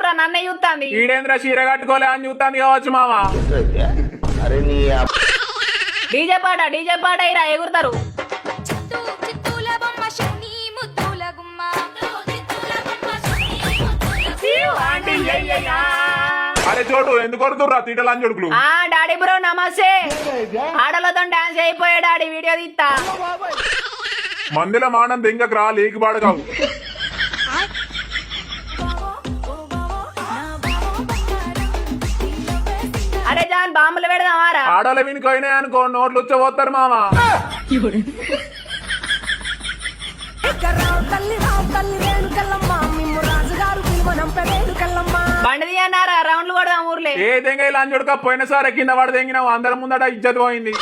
చూడరా నన్నే చూస్తాంది. ఈడేంద్ర చీర కట్టుకోలే అని చూస్తాంది కావచ్చు మామ. డీజే పాట ఇరా ఎగురుతారు. అరే చోటు ఎందుకు కొడుతుర్రా తీటలు అని చూడుకులు. డాడీ బ్రో నమస్తే. ఆడలతో డాన్స్ అయిపోయా డాడీ వీడియో తీస్తా. మందిలో మానం దింగకు రా లీకి పాడగావు. అరే జాన్ బాంబులు పెడదామారా. ఆడోళ్ళ వినికోయినాయి అనుకో నోట్లు వచ్చపోతారు మామ. బండి తీయన్నారా రౌండ్లు కొడదాం ఊర్లే. ఏ దెంగ ఇలా అని చూడక పోయినసారి కింద పడి దెంగినావు అందరి ముందట ఇజ్జత్ పోయింది.